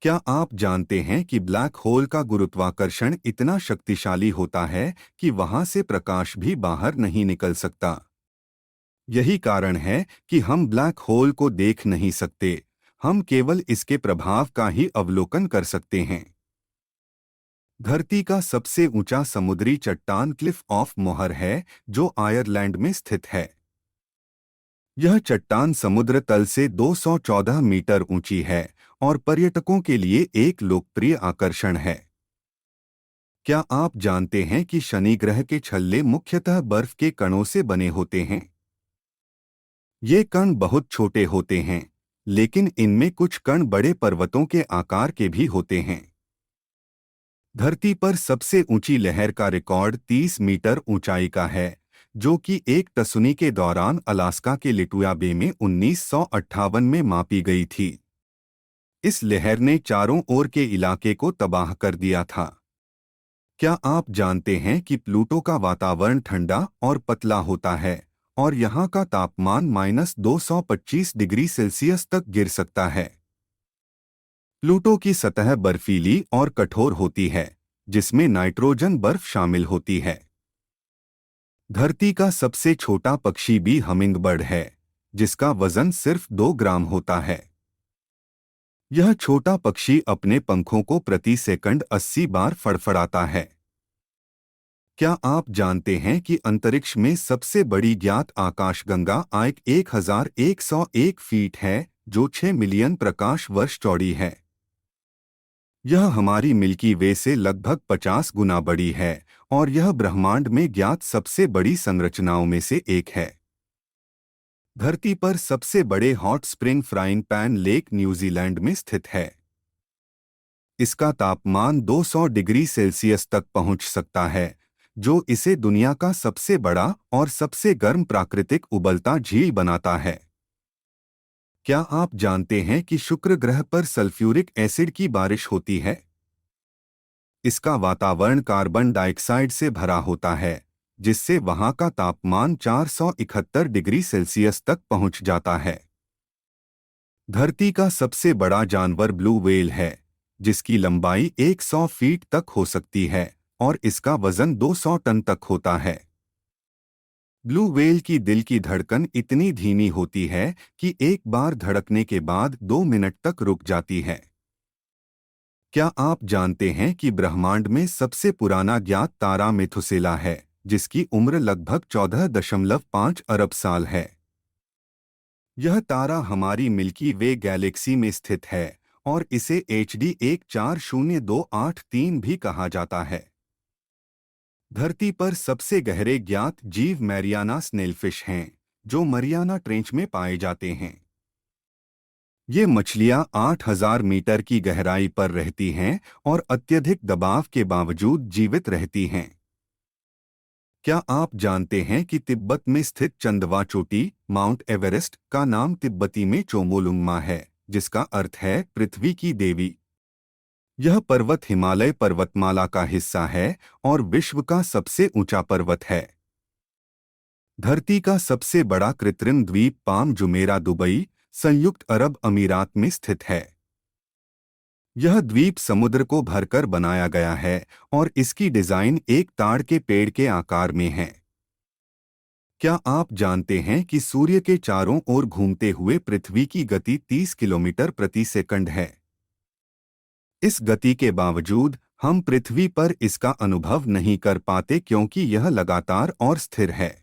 क्या आप जानते हैं कि ब्लैक होल का गुरुत्वाकर्षण इतना शक्तिशाली होता है कि वहां से प्रकाश भी बाहर नहीं निकल सकता। यही कारण है कि हम ब्लैक होल को देख नहीं सकते, हम केवल इसके प्रभाव का ही अवलोकन कर सकते हैं। धरती का सबसे ऊंचा समुद्री चट्टान क्लिफ ऑफ मोहर है, जो आयरलैंड में स्थित है। यह चट्टान समुद्र तल से 214 मीटर ऊंची है और पर्यटकों के लिए एक लोकप्रिय आकर्षण है। क्या आप जानते हैं कि शनि ग्रह के छल्ले मुख्यतः बर्फ के कणों से बने होते हैं? ये कण बहुत छोटे होते हैं, लेकिन इनमें कुछ कण बड़े पर्वतों के आकार के भी होते हैं। धरती पर सबसे ऊंची लहर का रिकॉर्ड 30 मीटर ऊंचाई का है, जो कि एक तसूनी के दौरान अलास्का के लिटुया बे में 1958 में मापी गई थी। इस लहर ने चारों ओर के इलाके को तबाह कर दिया था। क्या आप जानते हैं कि प्लूटो का वातावरण ठंडा और पतला होता है और यहाँ का तापमान -225 डिग्री सेल्सियस तक गिर सकता है। प्लूटो की सतह बर्फीली और कठोर होती है, जिसमें नाइट्रोजन बर्फ शामिल होती है। धरती का सबसे छोटा पक्षी भी हमिंगबर्ड है, जिसका वजन सिर्फ 2 ग्राम होता है। यह छोटा पक्षी अपने पंखों को प्रति सेकंड 80 बार फड़फड़ाता है। क्या आप जानते हैं कि अंतरिक्ष में सबसे बड़ी ज्ञात आकाशगंगा आयक 1101 फीट है, जो 6 मिलियन प्रकाश वर्ष चौड़ी है। यह हमारी मिल्की वे से लगभग 50 गुना बड़ी है और यह ब्रह्मांड में ज्ञात सबसे बड़ी संरचनाओं में से एक है। धरती पर सबसे बड़े hot spring frying pan lake New Zealand में स्थित है। इसका तापमान 200 डिग्री सेल्सियस तक पहुंच सकता है, जो इसे दुनिया का सबसे बड़ा और सबसे गर्म प्राकृतिक उबलता झील बनाता है। क्या आप जानते हैं कि शुक्र ग्रह पर सल्फ्यूरिक एसिड की बारिश होती है? इसका वातावरण कार्बन डाइऑक्साइड से भरा होता है, जिससे वहां का तापमान 471 डिग्री सेल्सियस तक पहुंच जाता है। धरती का सबसे बड़ा जानवर ब्लू व्हेल है, जिसकी लंबाई 100 फीट तक हो सकती है और इसका वजन 200 टन तक होता है। ब्लू व्हेल की दिल की धड़कन इतनी धीमी होती है कि एक बार धड़कने के बाद 2 मिनट तक रुक जाती है। क्या आप जानते हैं कि ब्रह्मांड में सबसे पुराना ज्ञात तारा मेथुसेला है, जिसकी उम्र लगभग 14.5 अरब साल है। यह तारा हमारी मिल्की वे गैलेक्सी में स्थित है और इसे HD 140283 भी कहा जाता है। धरती पर सबसे गहरे ज्ञात जीव मैरियाना स्नेलफिश हैं, जो मरियाना ट्रेंच में पाए जाते हैं। ये मछलियां 8000 मीटर की गहराई पर रहती हैं और अत्यधिक दबाव के बावजूद जीवित रहती हैं। क्या आप जानते हैं कि तिब्बत में स्थित चंदवा चोटी, माउंट एवरेस्ट, का नाम तिब्बती में चोमोलुंगमा है, जिसका अर्थ है पृथ्वी की देवी। यह पर्वत हिमालय पर्वतमाला का हिस्सा है और विश्व का सबसे ऊंचा पर्वत है। धरती का सबसे बड़ा कृत्रिम द्वीप पाम जुमेरा दुबई, संयुक्त अरब अमीरात में स्थित है। यह द्वीप समुद्र को भरकर बनाया गया है और इसकी डिजाइन एक ताड़ के पेड़ के आकार में है। क्या आप जानते हैं कि सूर्य के चारों ओर घूमते हुए पृथ्वी की गति 30 किलोमीटर प्रति सेकंड है? इस गति के बावजूद हम पृथ्वी पर इसका अनुभव नहीं कर पाते क्योंकि यह लगातार और स्थिर है।